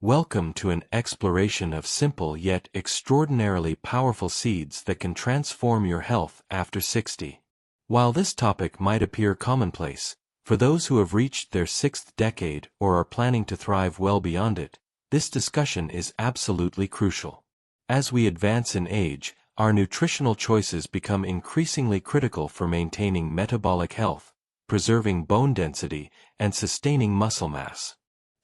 Welcome to an exploration of simple yet extraordinarily powerful seeds that can transform your health after 60. While this topic might appear commonplace, for those who have reached their sixth decade or are planning to thrive well beyond it, this discussion is absolutely crucial. As we advance in age, our nutritional choices become increasingly critical for maintaining metabolic health, preserving bone density, and sustaining muscle mass.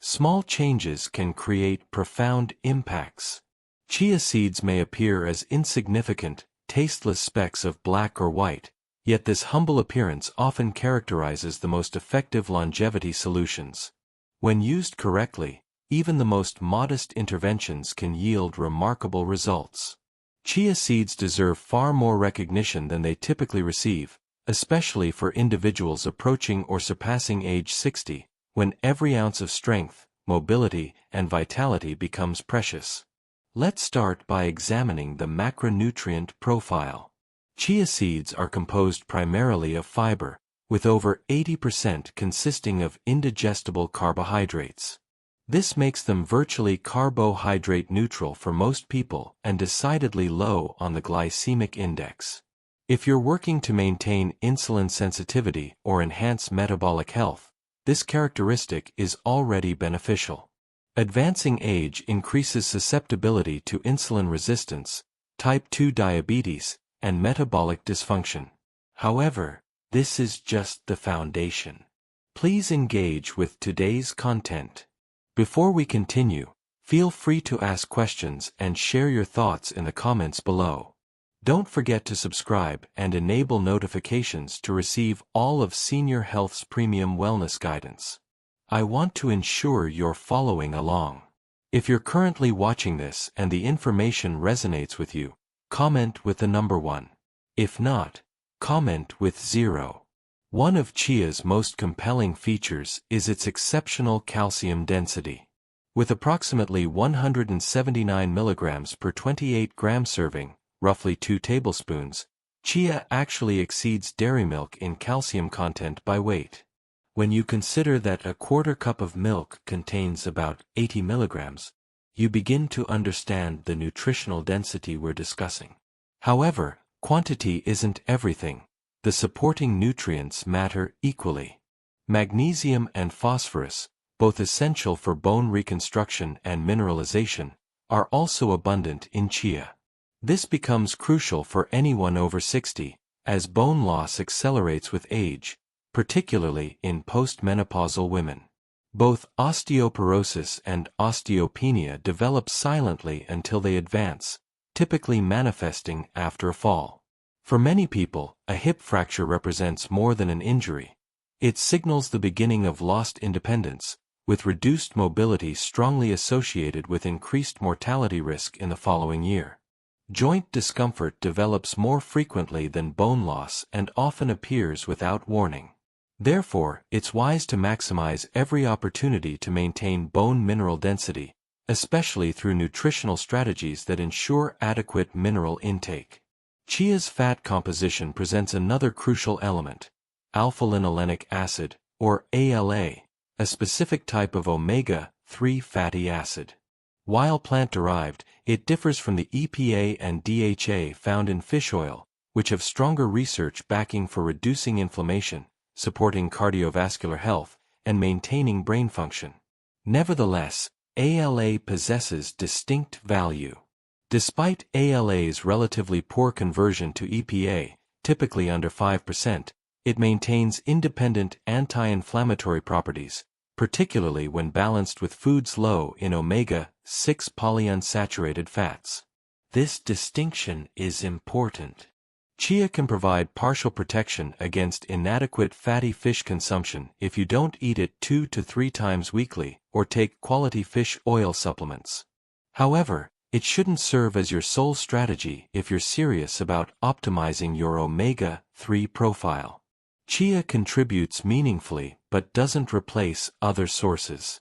Small changes can create profound impacts. Chia seeds may appear as insignificant, tasteless specks of black or white, yet this humble appearance often characterizes the most effective longevity solutions. When used correctly, even the most modest interventions can yield remarkable results. Chia seeds deserve far more recognition than they typically receive, especially for individuals approaching or surpassing age 60. When every ounce of strength, mobility, and vitality becomes precious. Let's start by examining the macronutrient profile. Chia seeds are composed primarily of fiber, with over 80% consisting of indigestible carbohydrates. This makes them virtually carbohydrate neutral for most people and decidedly low on the glycemic index. If you're working to maintain insulin sensitivity or enhance metabolic health, this characteristic is already beneficial. Advancing age increases susceptibility to insulin resistance, type 2 diabetes, and metabolic dysfunction. However, this is just the foundation. Please engage with today's content. Before we continue, feel free to ask questions and share your thoughts in the comments below. Don't forget to subscribe and enable notifications to receive all of Senior Health's premium wellness guidance. I want to ensure you're following along. If you're currently watching this and the information resonates with you, comment with the number 1. If not, comment with 0. One of chia's most compelling features is its exceptional calcium density. With approximately 179 milligrams per 28-gram serving, roughly 2 tablespoons, chia actually exceeds dairy milk in calcium content by weight. When you consider that a quarter cup of milk contains about 80 milligrams, you begin to understand the nutritional density we're discussing. However, quantity isn't everything. The supporting nutrients matter equally. Magnesium and phosphorus, both essential for bone reconstruction and mineralization, are also abundant in chia. This becomes crucial for anyone over 60, as bone loss accelerates with age, particularly in postmenopausal women. Both osteoporosis and osteopenia develop silently until they advance, typically manifesting after a fall. For many people, a hip fracture represents more than an injury. It signals the beginning of lost independence, with reduced mobility strongly associated with increased mortality risk in the following year. Joint discomfort develops more frequently than bone loss and often appears without warning. Therefore, it's wise to maximize every opportunity to maintain bone mineral density, especially through nutritional strategies that ensure adequate mineral intake. Chia's fat composition presents another crucial element: alpha-linolenic acid, or ALA, a specific type of omega-3 fatty acid. While plant-derived, it differs from the EPA and DHA found in fish oil, which have stronger research backing for reducing inflammation, supporting cardiovascular health, and maintaining brain function. Nevertheless, ALA possesses distinct value. Despite ALA's relatively poor conversion to EPA, typically under 5%, it maintains independent anti-inflammatory properties, particularly when balanced with foods low in omega-6 polyunsaturated fats. This distinction is important. Chia can provide partial protection against inadequate fatty fish consumption if you don't eat it 2 to 3 times weekly or take quality fish oil supplements. However, it shouldn't serve as your sole strategy if you're serious about optimizing your omega-3 profile. Chia contributes meaningfully but doesn't replace other sources.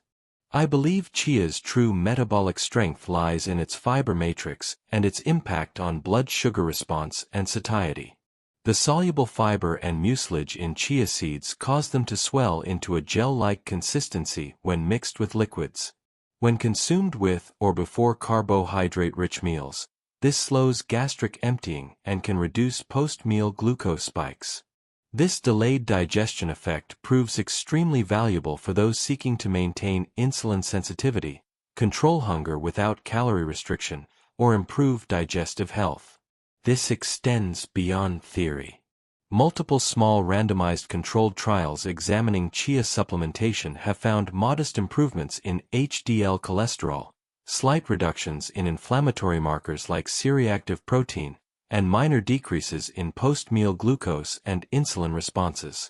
I believe chia's true metabolic strength lies in its fiber matrix and its impact on blood sugar response and satiety. The soluble fiber and mucilage in chia seeds cause them to swell into a gel-like consistency when mixed with liquids. When consumed with or before carbohydrate-rich meals, this slows gastric emptying and can reduce post-meal glucose spikes. This delayed digestion effect proves extremely valuable for those seeking to maintain insulin sensitivity, control hunger without calorie restriction, or improve digestive health. This extends beyond theory. Multiple small randomized controlled trials examining chia supplementation have found modest improvements in HDL cholesterol, slight reductions in inflammatory markers like C-reactive protein, and minor decreases in post-meal glucose and insulin responses.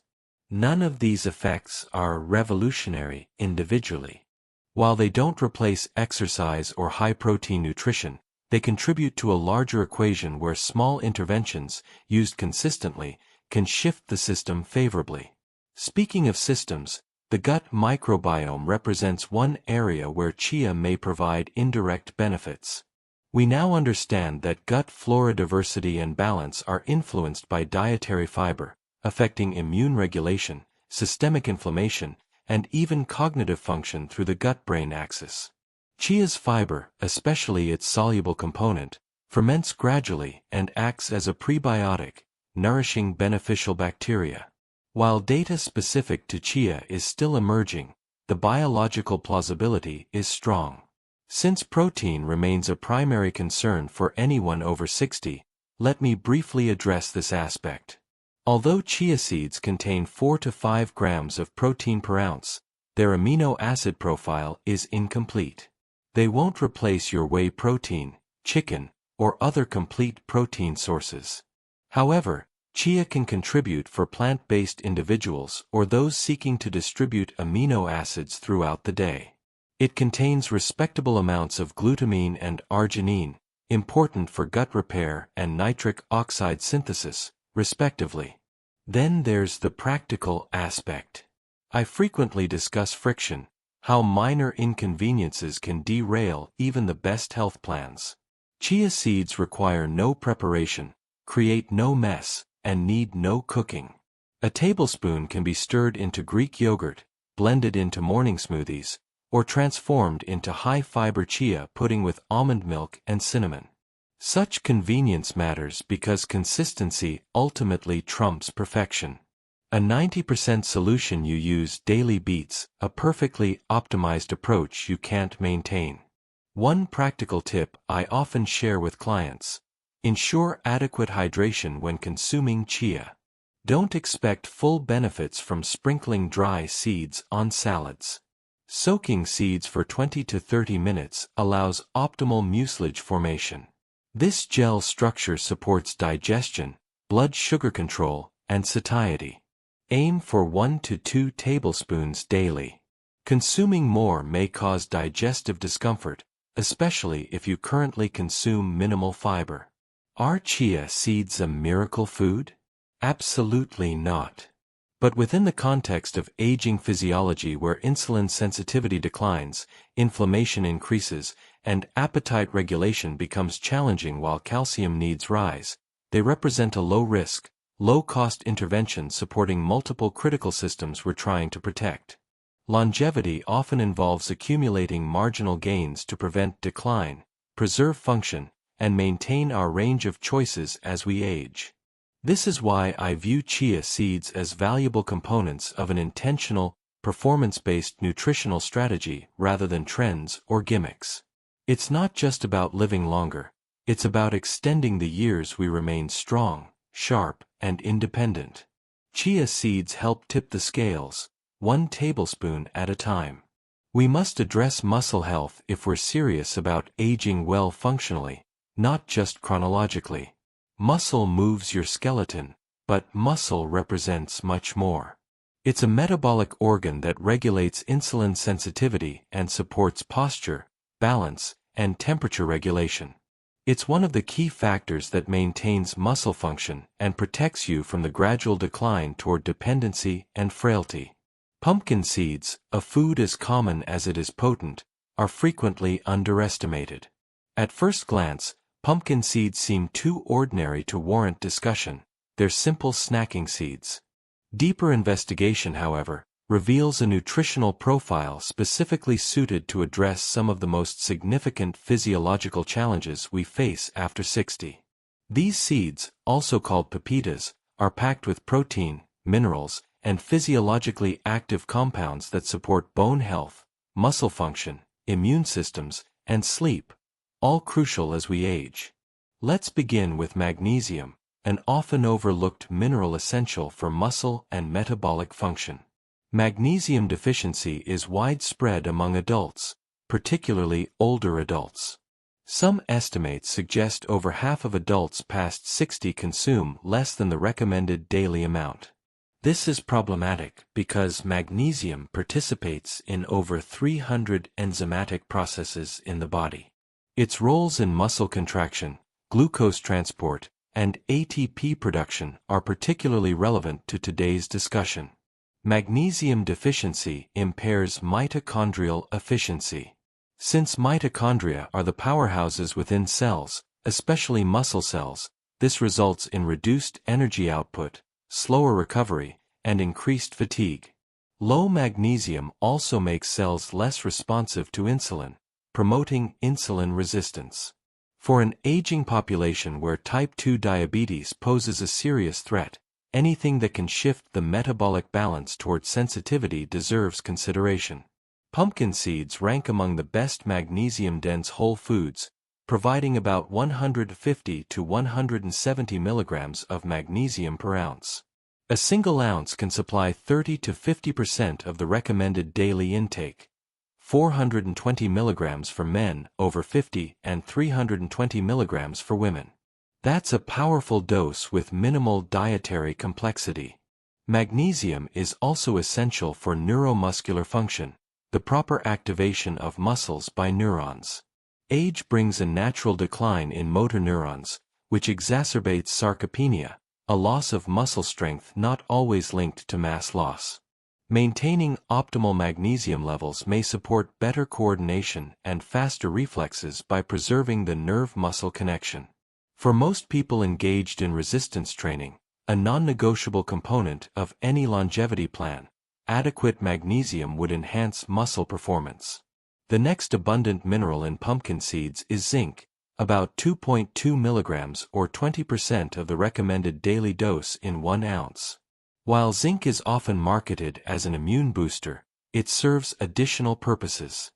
None of these effects are revolutionary individually. While they don't replace exercise or high-protein nutrition, they contribute to a larger equation where small interventions, used consistently, can shift the system favorably. Speaking of systems, the gut microbiome represents one area where chia may provide indirect benefits. We now understand that gut flora diversity and balance are influenced by dietary fiber, affecting immune regulation, systemic inflammation, and even cognitive function through the gut-brain axis. Chia's fiber, especially its soluble component, ferments gradually and acts as a prebiotic, nourishing beneficial bacteria. While data specific to chia is still emerging, the biological plausibility is strong. Since protein remains a primary concern for anyone over 60, let me briefly address this aspect. Although chia seeds contain 4 to 5 grams of protein per ounce, their amino acid profile is incomplete. They won't replace your whey protein, chicken, or other complete protein sources. However, chia can contribute for plant-based individuals or those seeking to distribute amino acids throughout the day. It contains respectable amounts of glutamine and arginine, important for gut repair and nitric oxide synthesis, respectively. Then there's the practical aspect. I frequently discuss friction, how minor inconveniences can derail even the best health plans. Chia seeds require no preparation, create no mess, and need no cooking. A tablespoon can be stirred into Greek yogurt, blended into morning smoothies, or transformed into high-fiber chia pudding with almond milk and cinnamon. Such convenience matters because consistency ultimately trumps perfection. A 90% solution you use daily beats a perfectly optimized approach you can't maintain. One practical tip I often share with clients: ensure adequate hydration when consuming chia. Don't expect full benefits from sprinkling dry seeds on salads. Soaking seeds for 20 to 30 minutes allows optimal mucilage formation. This gel structure supports digestion, blood sugar control, and satiety. Aim for 1 to 2 tablespoons daily. Consuming more may cause digestive discomfort, especially if you currently consume minimal fiber. Are chia seeds a miracle food? Absolutely not. But within the context of aging physiology where insulin sensitivity declines, inflammation increases, and appetite regulation becomes challenging while calcium needs rise, they represent a low-risk, low-cost intervention supporting multiple critical systems we're trying to protect. Longevity often involves accumulating marginal gains to prevent decline, preserve function, and maintain our range of choices as we age. This is why I view chia seeds as valuable components of an intentional, performance-based nutritional strategy rather than trends or gimmicks. It's not just about living longer, it's about extending the years we remain strong, sharp, and independent. Chia seeds help tip the scales, 1 tablespoon at a time. We must address muscle health if we're serious about aging well functionally, not just chronologically. Muscle moves your skeleton, but muscle represents much more. It's a metabolic organ that regulates insulin sensitivity and supports posture, balance, and temperature regulation. It's one of the key factors that maintains muscle function and protects you from the gradual decline toward dependency and frailty. Pumpkin seeds, a food as common as it is potent, are frequently underestimated. At first glance, pumpkin seeds seem too ordinary to warrant discussion. They're simple snacking seeds. Deeper investigation, however, reveals a nutritional profile specifically suited to address some of the most significant physiological challenges we face after 60. These seeds, also called pepitas, are packed with protein, minerals, and physiologically active compounds that support bone health, muscle function, immune systems, and sleep, all crucial as we age. Let's begin with magnesium, an often overlooked mineral essential for muscle and metabolic function. Magnesium deficiency is widespread among adults, particularly older adults. Some estimates suggest over half of adults past 60 consume less than the recommended daily amount. This is problematic because magnesium participates in over 300 enzymatic processes in the body. Its roles in muscle contraction, glucose transport, and ATP production are particularly relevant to today's discussion. Magnesium deficiency impairs mitochondrial efficiency. Since mitochondria are the powerhouses within cells, especially muscle cells, this results in reduced energy output, slower recovery, and increased fatigue. Low magnesium also makes cells less responsive to insulin, promoting insulin resistance. For an aging population where type 2 diabetes poses a serious threat, anything that can shift the metabolic balance toward sensitivity deserves consideration. Pumpkin seeds rank among the best magnesium-dense whole foods, providing about 150 to 170 milligrams of magnesium per ounce. A single ounce can supply 30 to 50% of the recommended daily intake, 420 milligrams for men over 50 and 320 milligrams for women. That's a powerful dose with minimal dietary complexity. Magnesium is also essential for neuromuscular function, the proper activation of muscles by neurons. Age brings a natural decline in motor neurons, which exacerbates sarcopenia, a loss of muscle strength not always linked to mass loss. Maintaining optimal magnesium levels may support better coordination and faster reflexes by preserving the nerve-muscle connection. For most people engaged in resistance training, a non-negotiable component of any longevity plan, adequate magnesium would enhance muscle performance. The next abundant mineral in pumpkin seeds is zinc, about 2.2 milligrams or 20% of the recommended daily dose in 1 ounce. While zinc is often marketed as an immune booster, it serves additional purposes.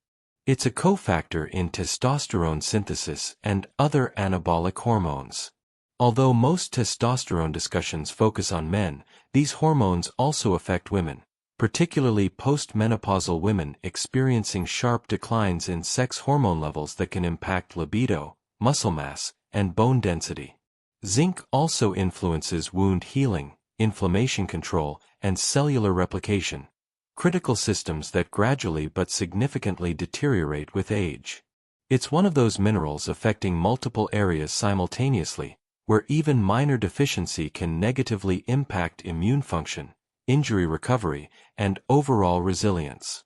It's a cofactor in testosterone synthesis and other anabolic hormones. Although most testosterone discussions focus on men, these hormones also affect women, particularly postmenopausal women experiencing sharp declines in sex hormone levels that can impact libido, muscle mass, and bone density. Zinc also influences wound healing, inflammation control, and cellular replication, critical systems that gradually but significantly deteriorate with age. It's one of those minerals affecting multiple areas simultaneously, where even minor deficiency can negatively impact immune function, injury recovery, and overall resilience.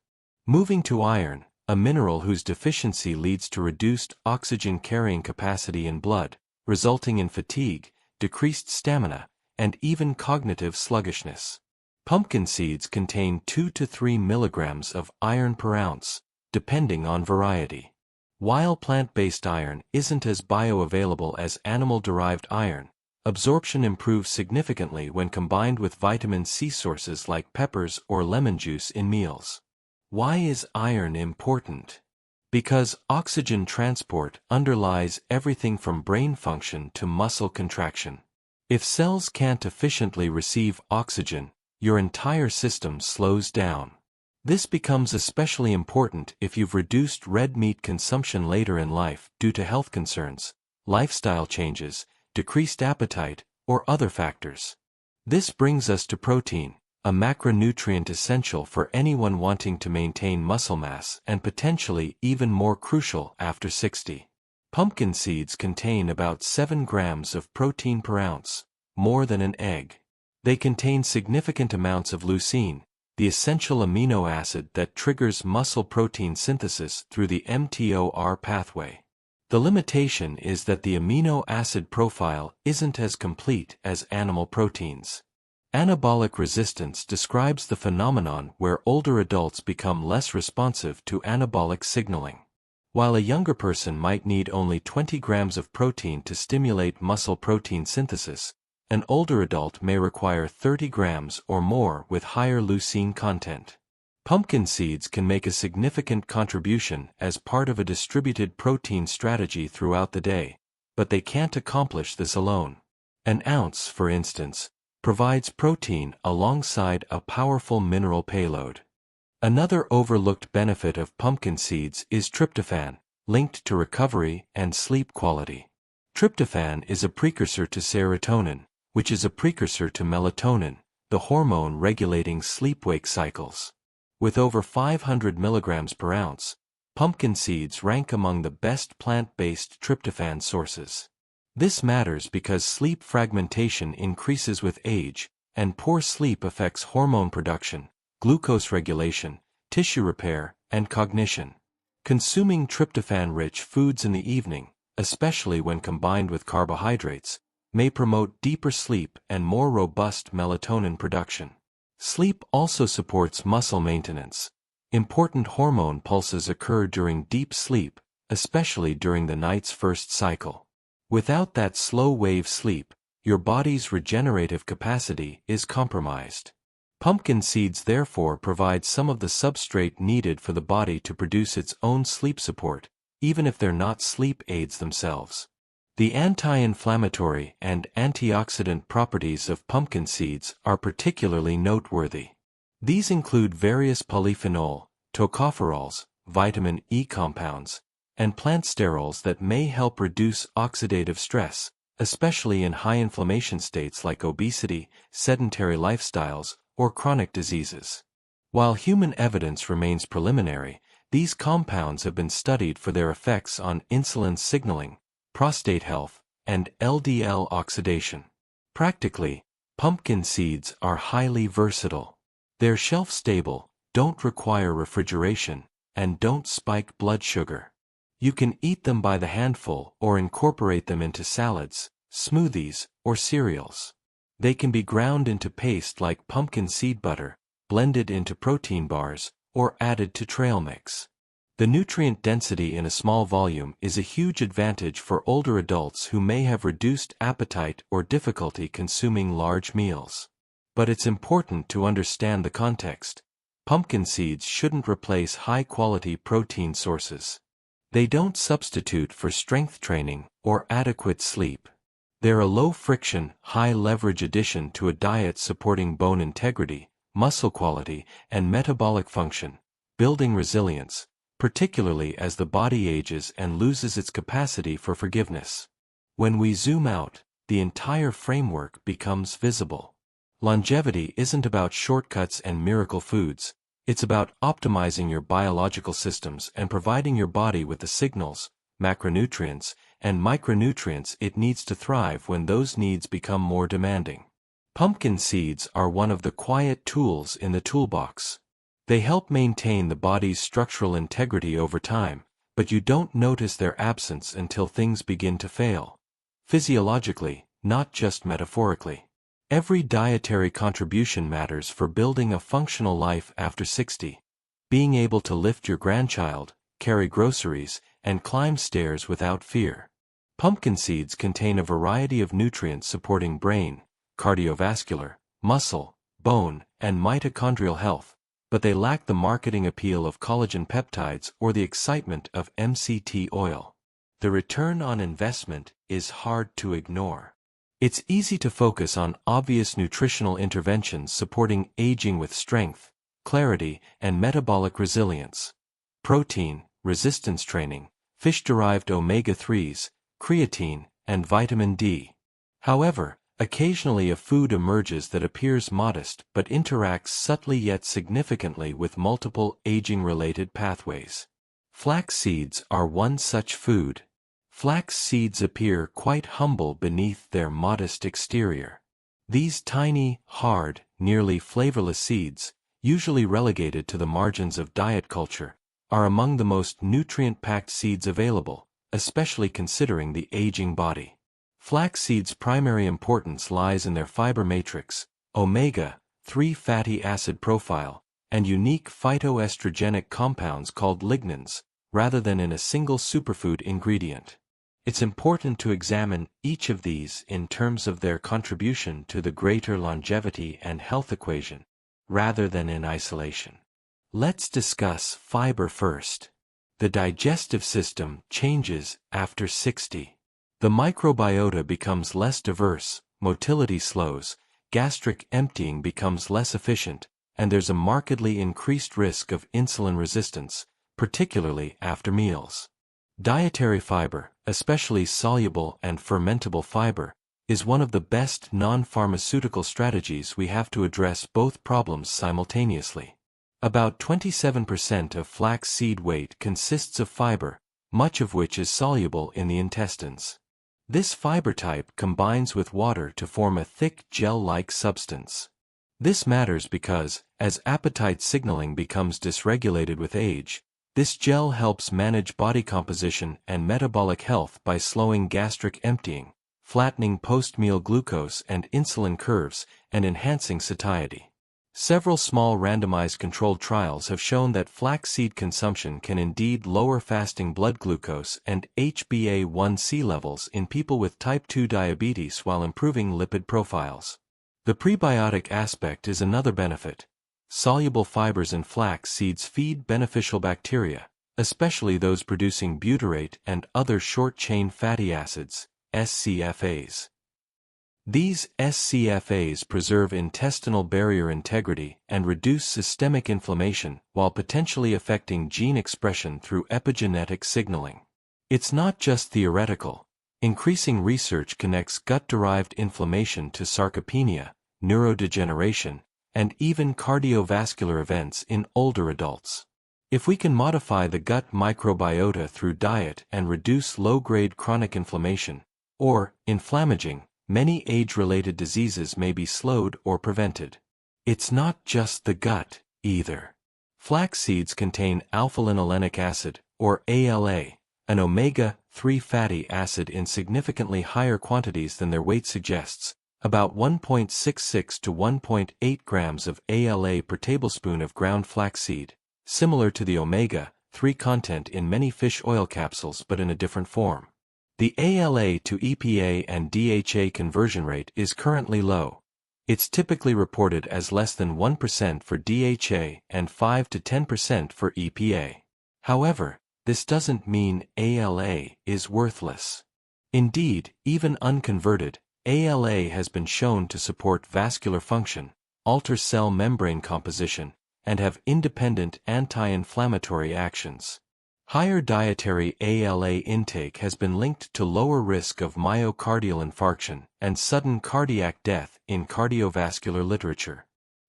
Moving to iron, a mineral whose deficiency leads to reduced oxygen carrying capacity in blood, resulting in fatigue, decreased stamina, and even cognitive sluggishness. Pumpkin seeds contain 2 to 3 milligrams of iron per ounce, depending on variety. While plant-based iron isn't as bioavailable as animal-derived iron, absorption improves significantly when combined with vitamin C sources like peppers or lemon juice in meals. Why is iron important? Because oxygen transport underlies everything from brain function to muscle contraction. If cells can't efficiently receive oxygen, your entire system slows down. This becomes especially important if you've reduced red meat consumption later in life due to health concerns, lifestyle changes, decreased appetite, or other factors. This brings us to protein, a macronutrient essential for anyone wanting to maintain muscle mass and potentially even more crucial after 60. Pumpkin seeds contain about 7 grams of protein per ounce, more than an egg. They contain significant amounts of leucine, the essential amino acid that triggers muscle protein synthesis through the mTOR pathway. The limitation is that the amino acid profile isn't as complete as animal proteins. Anabolic resistance describes the phenomenon where older adults become less responsive to anabolic signaling. While a younger person might need only 20 grams of protein to stimulate muscle protein synthesis, an older adult may require 30 grams or more with higher leucine content. Pumpkin seeds can make a significant contribution as part of a distributed protein strategy throughout the day, but they can't accomplish this alone. An ounce, for instance, provides protein alongside a powerful mineral payload. Another overlooked benefit of pumpkin seeds is tryptophan, linked to recovery and sleep quality. Tryptophan is a precursor to serotonin, which is a precursor to melatonin, the hormone regulating sleep-wake cycles. With over 500 milligrams per ounce, pumpkin seeds rank among the best plant-based tryptophan sources. This matters because sleep fragmentation increases with age, and poor sleep affects hormone production, glucose regulation, tissue repair, and cognition. Consuming tryptophan-rich foods in the evening, especially when combined with carbohydrates, may promote deeper sleep and more robust melatonin production. Sleep also supports muscle maintenance. Important hormone pulses occur during deep sleep, especially during the night's first cycle. Without that slow-wave sleep, your body's regenerative capacity is compromised. Pumpkin seeds therefore provide some of the substrate needed for the body to produce its own sleep support, even if they're not sleep aids themselves. The anti-inflammatory and antioxidant properties of pumpkin seeds are particularly noteworthy. These include various polyphenol, tocopherols, vitamin E compounds, and plant sterols that may help reduce oxidative stress, especially in high inflammation states like obesity, sedentary lifestyles, or chronic diseases. While human evidence remains preliminary, these compounds have been studied for their effects on insulin signaling, prostate health, and LDL oxidation. Practically, pumpkin seeds are highly versatile. They're shelf-stable, don't require refrigeration, and don't spike blood sugar. You can eat them by the handful or incorporate them into salads, smoothies, or cereals. They can be ground into paste like pumpkin seed butter, blended into protein bars, or added to trail mix. The nutrient density in a small volume is a huge advantage for older adults who may have reduced appetite or difficulty consuming large meals. But it's important to understand the context. Pumpkin seeds shouldn't replace high-quality protein sources. They don't substitute for strength training or adequate sleep. They're a low-friction, high-leverage addition to a diet supporting bone integrity, muscle quality, and metabolic function, building resilience, particularly as the body ages and loses its capacity for forgiveness. When we zoom out, the entire framework becomes visible. Longevity isn't about shortcuts and miracle foods. It's about optimizing your biological systems and providing your body with the signals, macronutrients, and micronutrients it needs to thrive when those needs become more demanding. Pumpkin seeds are one of the quiet tools in the toolbox. They help maintain the body's structural integrity over time, but you don't notice their absence until things begin to fail. Physiologically, not just metaphorically. Every dietary contribution matters for building a functional life after 60. Being able to lift your grandchild, carry groceries, and climb stairs without fear. Pumpkin seeds contain a variety of nutrients supporting brain, cardiovascular, muscle, bone, and mitochondrial health, but they lack the marketing appeal of collagen peptides or the excitement of MCT oil. The return on investment is hard to ignore. It's easy to focus on obvious nutritional interventions supporting aging with strength, clarity, and metabolic resilience. Protein, resistance training, fish-derived omega-3s, creatine, and vitamin D. However, occasionally a food emerges that appears modest but interacts subtly yet significantly with multiple aging-related pathways. Flax seeds are one such food. Flax seeds appear quite humble beneath their modest exterior. These tiny, hard, nearly flavorless seeds, usually relegated to the margins of diet culture, are among the most nutrient-packed seeds available, especially considering the aging body. Flax seeds' primary importance lies in their fiber matrix, omega-3 fatty acid profile, and unique phytoestrogenic compounds called lignans, rather than in a single superfood ingredient. It's important to examine each of these in terms of their contribution to the greater longevity and health equation, rather than in isolation. Let's discuss fiber first. The digestive system changes after 60. The microbiota becomes less diverse, motility slows, gastric emptying becomes less efficient, and there's a markedly increased risk of insulin resistance, particularly after meals. Dietary fiber, especially soluble and fermentable fiber, is one of the best non-pharmaceutical strategies we have to address both problems simultaneously. About 27% of flax seed weight consists of fiber, much of which is soluble in the intestines. This fiber type combines with water to form a thick gel-like substance. This matters because, as appetite signaling becomes dysregulated with age, this gel helps manage body composition and metabolic health by slowing gastric emptying, flattening post-meal glucose and insulin curves, and enhancing satiety. Several small randomized controlled trials have shown that flaxseed consumption can indeed lower fasting blood glucose and HbA1c levels in people with type 2 diabetes while improving lipid profiles. The prebiotic aspect is another benefit. Soluble fibers in flax seeds feed beneficial bacteria, especially those producing butyrate and other short-chain fatty acids, SCFAs. These SCFAs preserve intestinal barrier integrity and reduce systemic inflammation while potentially affecting gene expression through epigenetic signaling. It's not just theoretical. Increasing research connects gut-derived inflammation to sarcopenia, neurodegeneration, and even cardiovascular events in older adults. If we can modify the gut microbiota through diet and reduce low-grade chronic inflammation, or inflammaging, many age-related diseases may be slowed or prevented. It's not just the gut, either. Flax seeds contain alpha-linolenic acid, or ALA, an omega-3 fatty acid in significantly higher quantities than their weight suggests, about 1.66 to 1.8 grams of ALA per tablespoon of ground flaxseed, similar to the omega-3 content in many fish oil capsules but in a different form. The ALA to EPA and DHA conversion rate is currently low. It's typically reported as less than 1% for DHA and 5 to 10% for EPA. However, this doesn't mean ALA is worthless. Indeed, even unconverted, ALA has been shown to support vascular function, alter cell membrane composition, and have independent anti-inflammatory actions. Higher dietary ALA intake has been linked to lower risk of myocardial infarction and sudden cardiac death in cardiovascular literature.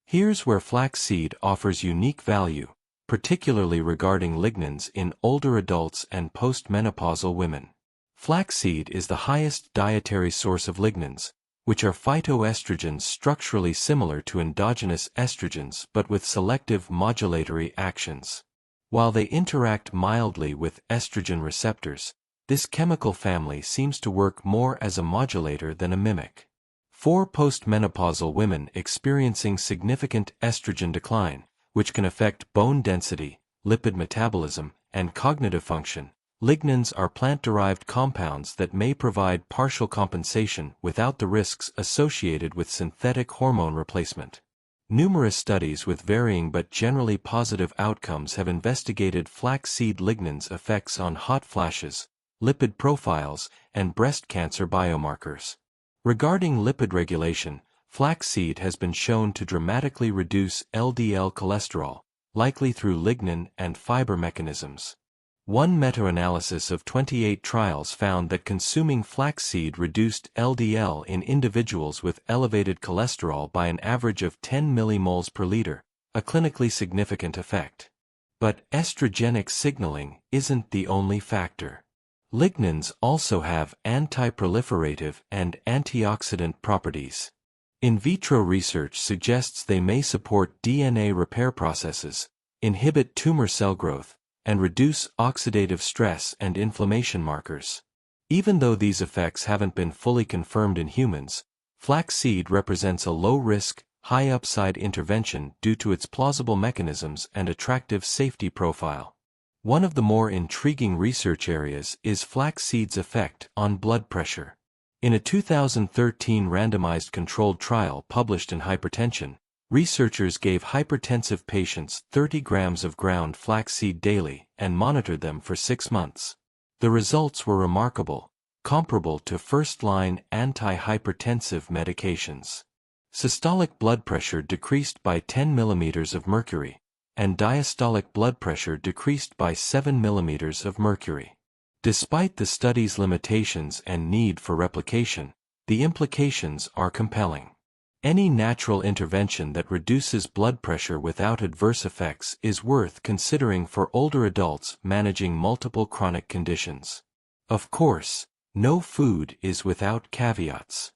Here's where flaxseed offers unique value, particularly regarding lignans in older adults and postmenopausal women. Flaxseed is the highest dietary source of lignans, which are phytoestrogens structurally similar to endogenous estrogens but with selective modulatory actions. While they interact mildly with estrogen receptors, this chemical family seems to work more as a modulator than a mimic. For postmenopausal women experiencing significant estrogen decline, which can affect bone density, lipid metabolism, and cognitive function, lignans are plant-derived compounds that may provide partial compensation without the risks associated with synthetic hormone replacement. Numerous studies with varying but generally positive outcomes have investigated flaxseed lignans' effects on hot flashes, lipid profiles, and breast cancer biomarkers. Regarding lipid regulation, flaxseed has been shown to dramatically reduce LDL cholesterol, likely through lignin and fiber mechanisms. One meta-analysis of 28 trials found that consuming flaxseed reduced LDL in individuals with elevated cholesterol by an average of 10 millimoles per liter, a clinically significant effect. But estrogenic signaling isn't the only factor. Lignans also have anti-proliferative and antioxidant properties. In vitro research suggests they may support DNA repair processes, inhibit tumor cell growth, and reduce oxidative stress and inflammation markers. Even though these effects haven't been fully confirmed in humans, flaxseed represents a low-risk, high-upside intervention due to its plausible mechanisms and attractive safety profile. One of the more intriguing research areas is flaxseed's effect on blood pressure. In a 2013 randomized controlled trial published in Hypertension, researchers gave hypertensive patients 30 grams of ground flaxseed daily and monitored them for 6 months. The results were remarkable, comparable to first-line antihypertensive medications. Systolic blood pressure decreased by 10 millimeters of mercury, and diastolic blood pressure decreased by 7 millimeters of mercury. Despite the study's limitations and need for replication, the implications are compelling. Any natural intervention that reduces blood pressure without adverse effects is worth considering for older adults managing multiple chronic conditions. Of course, no food is without caveats.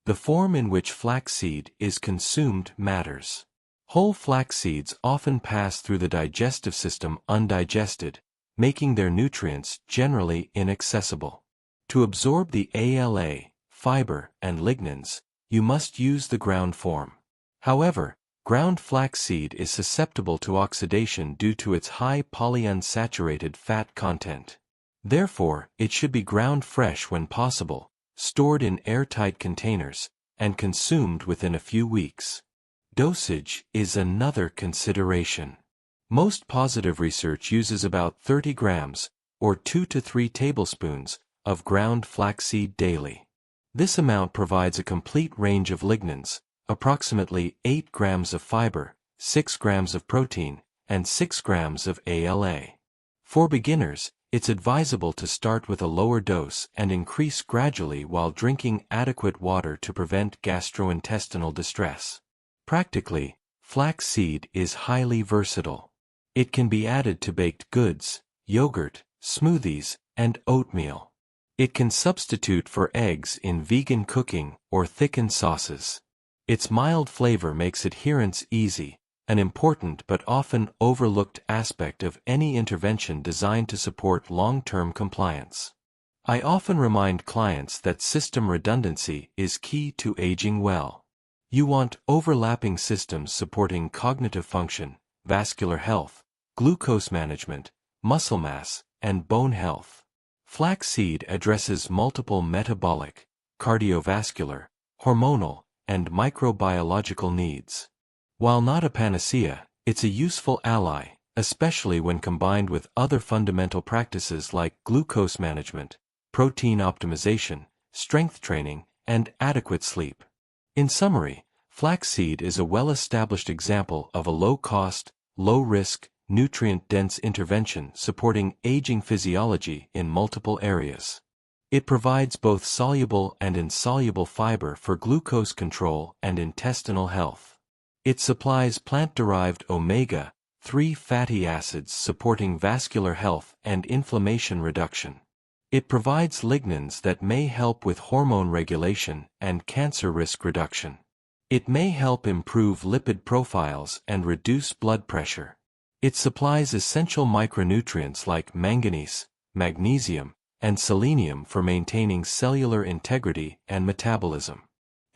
The form in which flaxseed is consumed matters. Whole flax seeds often pass through the digestive system undigested, making their nutrients generally inaccessible. To absorb the ALA, fiber, and lignans, you must use the ground form. However, ground flaxseed is susceptible to oxidation due to its high polyunsaturated fat content. Therefore, it should be ground fresh when possible, stored in airtight containers, and consumed within a few weeks. Dosage is another consideration. Most positive research uses about 30 grams, or 2 to 3 tablespoons, of ground flaxseed daily. This amount provides a complete range of lignans, approximately 8 grams of fiber, 6 grams of protein, and 6 grams of ALA. For beginners, it's advisable to start with a lower dose and increase gradually while drinking adequate water to prevent gastrointestinal distress. Practically, flaxseed is highly versatile. It can be added to baked goods, yogurt, smoothies, and oatmeal. It can substitute for eggs in vegan cooking or thickened sauces. Its mild flavor makes adherence easy, an important but often overlooked aspect of any intervention designed to support long-term compliance. I often remind clients that system redundancy is key to aging well. You want overlapping systems supporting cognitive function, vascular health, glucose management, muscle mass, and bone health. Flaxseed addresses multiple metabolic, cardiovascular, hormonal, and microbiological needs. While not a panacea, it's a useful ally, especially when combined with other fundamental practices like glucose management, protein optimization, strength training, and adequate sleep. In summary, flaxseed is a well-established example of a low-cost, low-risk, nutrient-dense intervention supporting aging physiology in multiple areas. It provides both soluble and insoluble fiber for glucose control and intestinal health. It supplies plant-derived omega-3 fatty acids supporting vascular health and inflammation reduction. It provides lignans that may help with hormone regulation and cancer risk reduction. It may help improve lipid profiles and reduce blood pressure. It supplies essential micronutrients like manganese, magnesium, and selenium for maintaining cellular integrity and metabolism.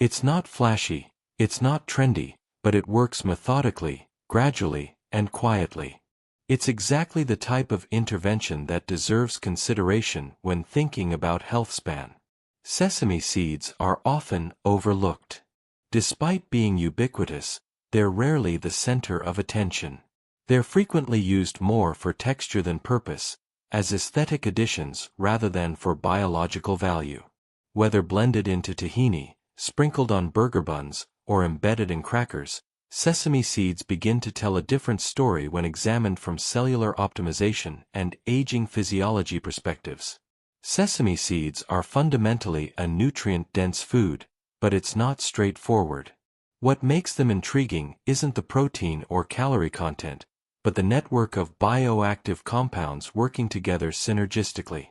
It's not flashy, it's not trendy, but it works methodically, gradually, and quietly. It's exactly the type of intervention that deserves consideration when thinking about health span. Sesame seeds are often overlooked. Despite being ubiquitous, they're rarely the center of attention. They're frequently used more for texture than purpose, as aesthetic additions rather than for biological value. Whether blended into tahini, sprinkled on burger buns, or embedded in crackers, sesame seeds begin to tell a different story when examined from cellular optimization and aging physiology perspectives. Sesame seeds are fundamentally a nutrient-dense food, but it's not straightforward. What makes them intriguing isn't the protein or calorie content, but the network of bioactive compounds working together synergistically.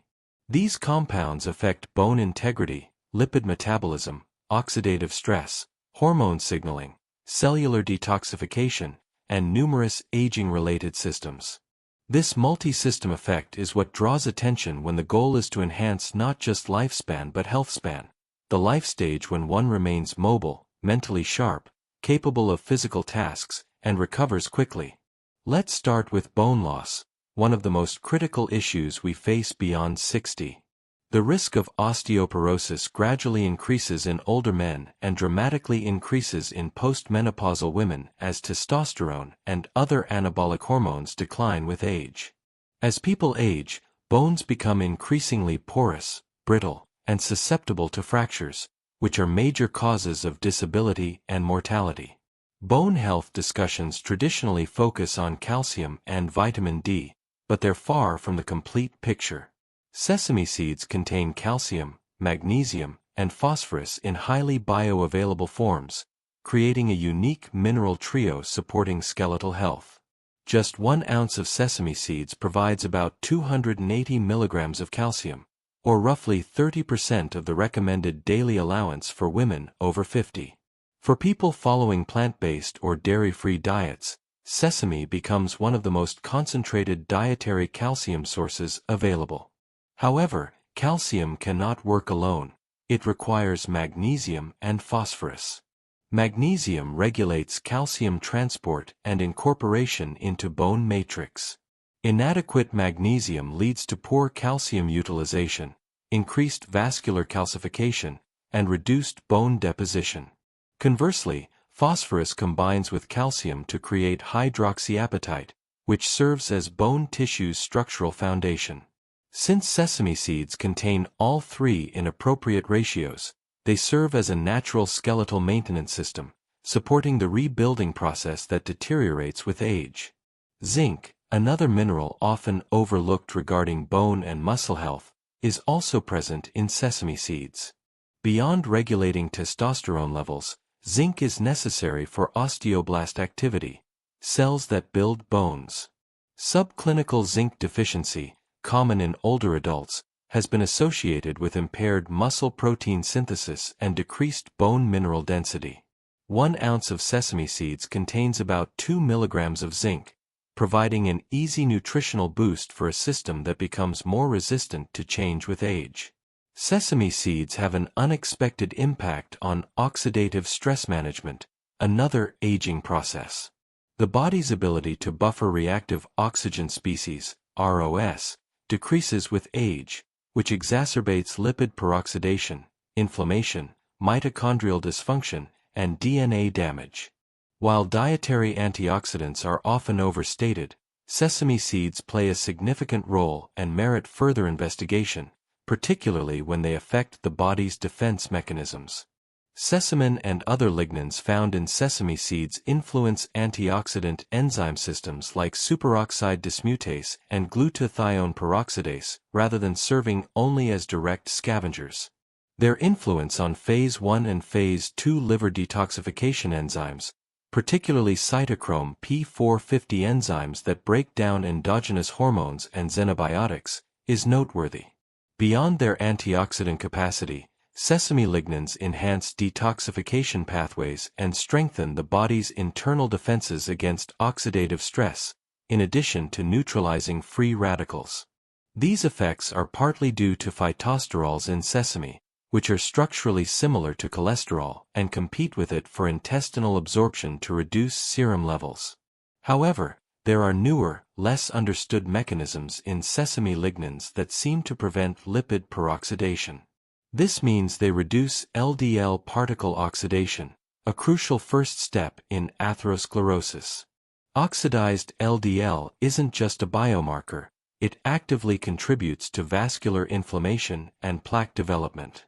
These compounds affect bone integrity, lipid metabolism, oxidative stress, hormone signaling, cellular detoxification, and numerous aging-related systems. This multi-system effect is what draws attention when the goal is to enhance not just lifespan but health span, the life stage when one remains mobile, mentally sharp, capable of physical tasks, and recovers quickly. Let's start with bone loss, one of the most critical issues we face beyond 60. The risk of osteoporosis gradually increases in older men and dramatically increases in postmenopausal women as testosterone and other anabolic hormones decline with age. As people age, bones become increasingly porous, brittle, and susceptible to fractures, which are major causes of disability and mortality. Bone health discussions traditionally focus on calcium and vitamin D, but they're far from the complete picture. Sesame seeds contain calcium, magnesium, and phosphorus in highly bioavailable forms, creating a unique mineral trio supporting skeletal health. Just 1 ounce of sesame seeds provides about 280 milligrams of calcium, or roughly 30% of the recommended daily allowance for women over 50. For people following plant-based or dairy-free diets, sesame becomes one of the most concentrated dietary calcium sources available. However, calcium cannot work alone. It requires magnesium and phosphorus. Magnesium regulates calcium transport and incorporation into bone matrix. Inadequate magnesium leads to poor calcium utilization, increased vascular calcification, and reduced bone deposition. Conversely, phosphorus combines with calcium to create hydroxyapatite, which serves as bone tissue's structural foundation. Since sesame seeds contain all three in appropriate ratios, they serve as a natural skeletal maintenance system, supporting the rebuilding process that deteriorates with age. Zinc, another mineral often overlooked regarding bone and muscle health, is also present in sesame seeds. Beyond regulating testosterone levels, zinc is necessary for osteoblast activity, cells that build bones. Subclinical zinc deficiency, common in older adults, has been associated with impaired muscle protein synthesis and decreased bone mineral density. 1 ounce of sesame seeds contains about 2 milligrams of zinc, providing an easy nutritional boost for a system that becomes more resistant to change with age. Sesame seeds have an unexpected impact on oxidative stress management, another aging process. The body's ability to buffer reactive oxygen species, ROS, decreases with age, which exacerbates lipid peroxidation, inflammation, mitochondrial dysfunction, and DNA damage. While dietary antioxidants are often overstated, sesame seeds play a significant role and merit further investigation, particularly when they affect the body's defense mechanisms. Sesamin and other lignans found in sesame seeds influence antioxidant enzyme systems like superoxide dismutase and glutathione peroxidase, rather than serving only as direct scavengers. Their influence on phase 1 and phase 2 liver detoxification enzymes, particularly cytochrome P450 enzymes that break down endogenous hormones and xenobiotics, is noteworthy. Beyond their antioxidant capacity, sesame lignans enhance detoxification pathways and strengthen the body's internal defenses against oxidative stress, in addition to neutralizing free radicals. These effects are partly due to phytosterols in sesame, which are structurally similar to cholesterol and compete with it for intestinal absorption to reduce serum levels. However, there are newer, less understood mechanisms in sesame lignans that seem to prevent lipid peroxidation. This means they reduce LDL particle oxidation, a crucial first step in atherosclerosis. Oxidized LDL isn't just a biomarker, it actively contributes to vascular inflammation and plaque development.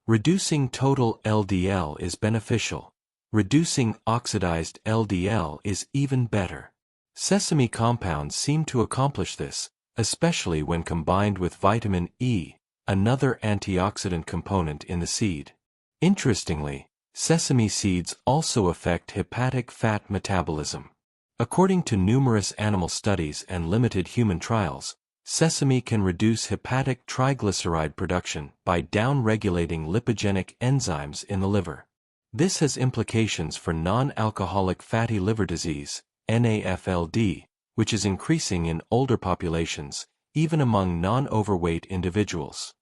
Reducing total LDL is beneficial. Reducing oxidized LDL is even better. Sesame compounds seem to accomplish this, especially when combined with vitamin E, another antioxidant component in the seed. Interestingly, sesame seeds also affect hepatic fat metabolism. According to numerous animal studies and limited human trials, sesame can reduce hepatic triglyceride production by down-regulating lipogenic enzymes in the liver. This has implications for non-alcoholic fatty liver disease, NAFLD, which is increasing in older populations, even among non-overweight individuals.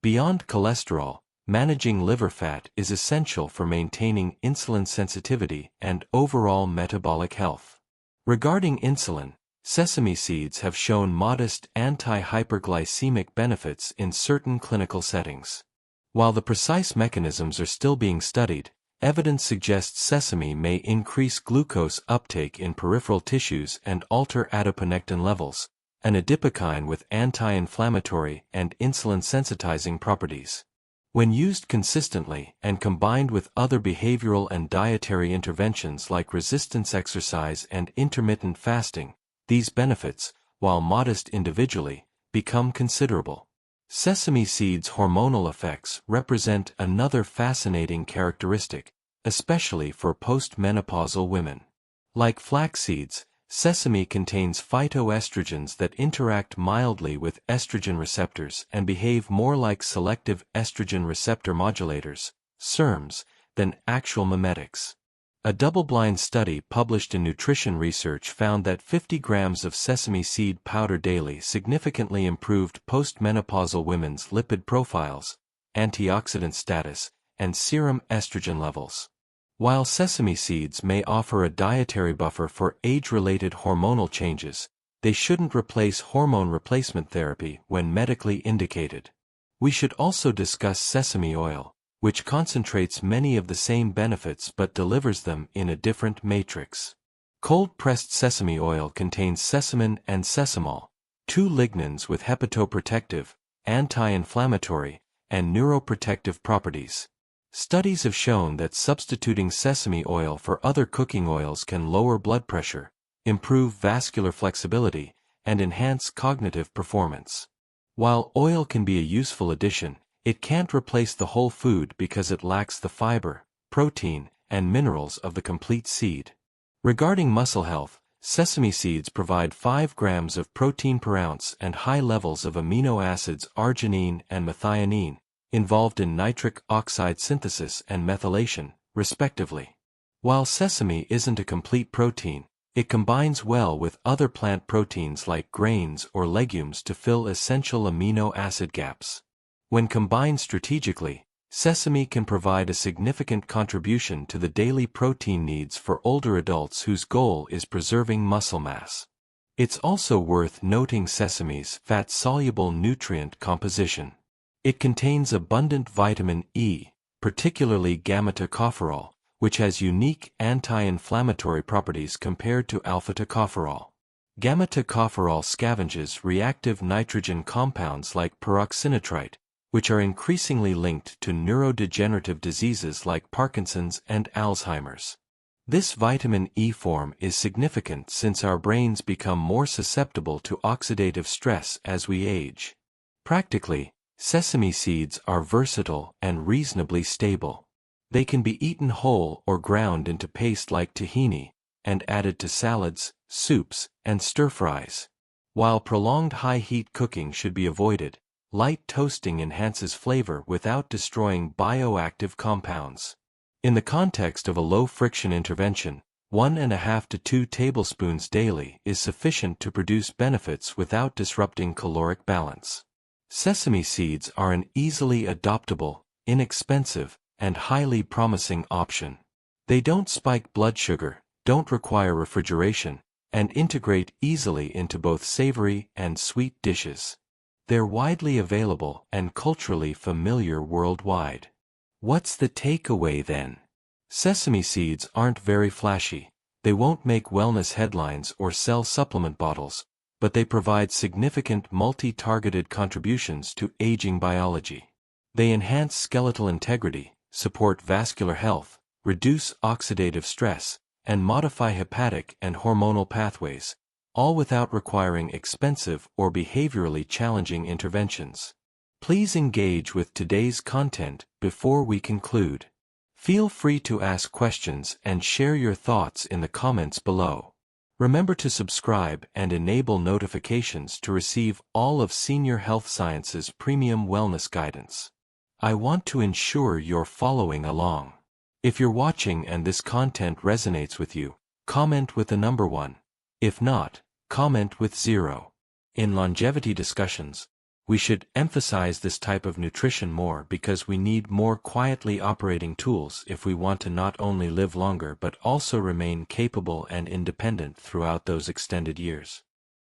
Beyond cholesterol, managing liver fat is essential for maintaining insulin sensitivity and overall metabolic health. Regarding insulin, sesame seeds have shown modest anti-hyperglycemic benefits in certain clinical settings. While the precise mechanisms are still being studied, evidence suggests sesame may increase glucose uptake in peripheral tissues and alter adiponectin levels, an adipokine with anti-inflammatory and insulin-sensitizing properties. When used consistently and combined with other behavioral and dietary interventions like resistance exercise and intermittent fasting, these benefits, while modest individually, become considerable. Sesame seeds' hormonal effects represent another fascinating characteristic, especially for postmenopausal women. Like flax seeds, sesame contains phytoestrogens that interact mildly with estrogen receptors and behave more like selective estrogen receptor modulators, SERMs, than actual mimetics. A double-blind study published in Nutrition Research found that 50 grams of sesame seed powder daily significantly improved postmenopausal women's lipid profiles, antioxidant status, and serum estrogen levels. While sesame seeds may offer a dietary buffer for age-related hormonal changes, they shouldn't replace hormone replacement therapy when medically indicated. We should also discuss sesame oil, which concentrates many of the same benefits but delivers them in a different matrix. Cold-pressed sesame oil contains sesamin and sesamol, two lignans with hepatoprotective, anti-inflammatory, and neuroprotective properties. Studies have shown that substituting sesame oil for other cooking oils can lower blood pressure, improve vascular flexibility, and enhance cognitive performance. While oil can be a useful addition, it can't replace the whole food because it lacks the fiber, protein, and minerals of the complete seed. Regarding muscle health, sesame seeds provide 5 grams of protein per ounce and high levels of amino acids arginine and methionine, involved in nitric oxide synthesis and methylation, respectively. While sesame isn't a complete protein, it combines well with other plant proteins like grains or legumes to fill essential amino acid gaps. When combined strategically, sesame can provide a significant contribution to the daily protein needs for older adults whose goal is preserving muscle mass. It's also worth noting sesame's fat-soluble nutrient composition. It contains abundant vitamin E, particularly gamma-tocopherol, which has unique anti-inflammatory properties compared to alpha-tocopherol. Gamma-tocopherol scavenges reactive nitrogen compounds like peroxynitrite, which are increasingly linked to neurodegenerative diseases like Parkinson's and Alzheimer's. This vitamin E form is significant since our brains become more susceptible to oxidative stress as we age. Practically, sesame seeds are versatile and reasonably stable. They can be eaten whole or ground into paste like tahini, and added to salads, soups, and stir-fries. While prolonged high-heat cooking should be avoided, light toasting enhances flavor without destroying bioactive compounds. In the context of a low-friction intervention, 1.5 to 2 tablespoons daily is sufficient to produce benefits without disrupting caloric balance. Sesame seeds are an easily adoptable, inexpensive, and highly promising option. They don't spike blood sugar, don't require refrigeration, and integrate easily into both savory and sweet dishes. They're widely available and culturally familiar worldwide. What's the takeaway then? Sesame seeds aren't very flashy. They won't make wellness headlines or sell supplement bottles, but they provide significant multi-targeted contributions to aging biology. They enhance skeletal integrity, support vascular health, reduce oxidative stress, and modify hepatic and hormonal pathways, all without requiring expensive or behaviorally challenging interventions. Please engage with today's content before we conclude. Feel free to ask questions and share your thoughts in the comments below. Remember to subscribe and enable notifications to receive all of Senior Health Science's premium wellness guidance. I want to ensure you're following along. If you're watching and this content resonates with you, comment with the number 1. If not, comment with 0. In longevity discussions, We should emphasize this type of nutrition more because we need more quietly operating tools if we want to not only live longer but also remain capable and independent throughout those extended years.